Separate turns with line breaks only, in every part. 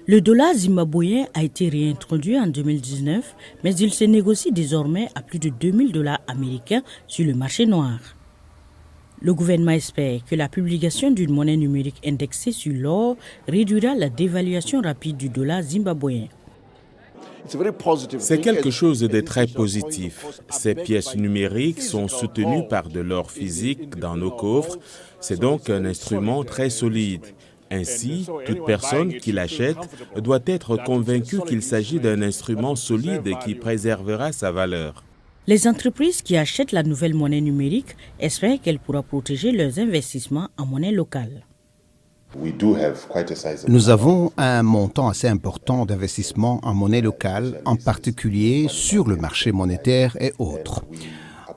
Le dollar zimbabwéen a été réintroduit en 2019, mais il se négocie désormais à plus de 2000 dollars américains sur le marché noir. Le gouvernement espère que la publication d'une monnaie numérique indexée sur l'or réduira la dévaluation rapide du dollar zimbabwéen.
C'est quelque chose de très positif. Ces pièces numériques sont soutenues par de l'or physique dans nos coffres. C'est donc un instrument très solide. Ainsi, toute personne qui l'achète doit être convaincue qu'il s'agit d'un instrument solide qui préservera sa valeur.
Les entreprises qui achètent la nouvelle monnaie numérique espèrent qu'elle pourra protéger leurs investissements en monnaie locale.
Nous avons un montant assez important d'investissement en monnaie locale, en particulier sur le marché monétaire et autres.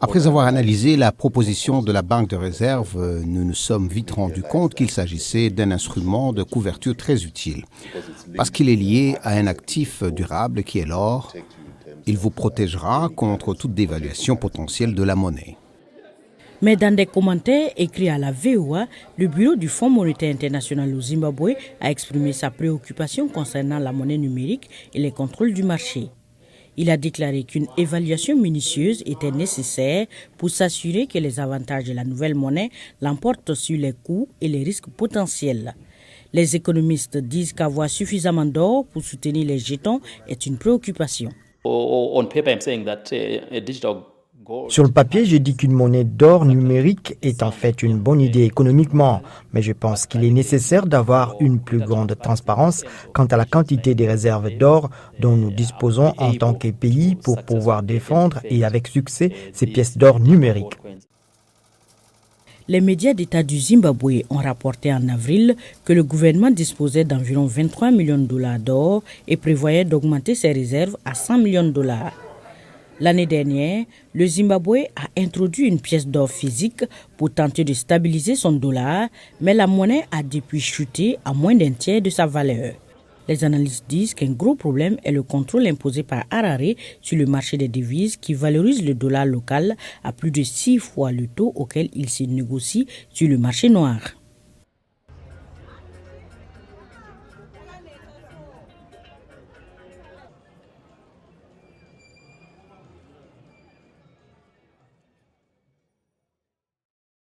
Après avoir analysé la proposition de la Banque de réserve, nous nous sommes vite rendus compte qu'il s'agissait d'un instrument de couverture très utile. Parce qu'il est lié à un actif durable qui est l'or, il vous protégera contre toute dévaluation potentielle de la monnaie.
Mais dans des commentaires écrits à la VOA, le bureau du Fonds monétaire international au Zimbabwe a exprimé sa préoccupation concernant la monnaie numérique et les contrôles du marché. Il a déclaré qu'une évaluation minutieuse était nécessaire pour s'assurer que les avantages de la nouvelle monnaie l'emportent sur les coûts et les risques potentiels. Les économistes disent qu'avoir suffisamment d'or pour soutenir les jetons est une préoccupation.
Sur le papier, je dis qu'une monnaie d'or numérique est en fait une bonne idée économiquement, mais je pense qu'il est nécessaire d'avoir une plus grande transparence quant à la quantité des réserves d'or dont nous disposons en tant que pays pour pouvoir défendre et avec succès ces pièces d'or numériques.
Les médias d'État du Zimbabwe ont rapporté en avril que le gouvernement disposait d'environ 23 millions de dollars d'or et prévoyait d'augmenter ses réserves à 100 millions de dollars. L'année dernière, le Zimbabwe a introduit une pièce d'or physique pour tenter de stabiliser son dollar, mais la monnaie a depuis chuté à moins d'un tiers de sa valeur. Les analystes disent qu'un gros problème est le contrôle imposé par Harare sur le marché des devises qui valorise le dollar local à plus de 6 fois le taux auquel il se négocie sur le marché noir.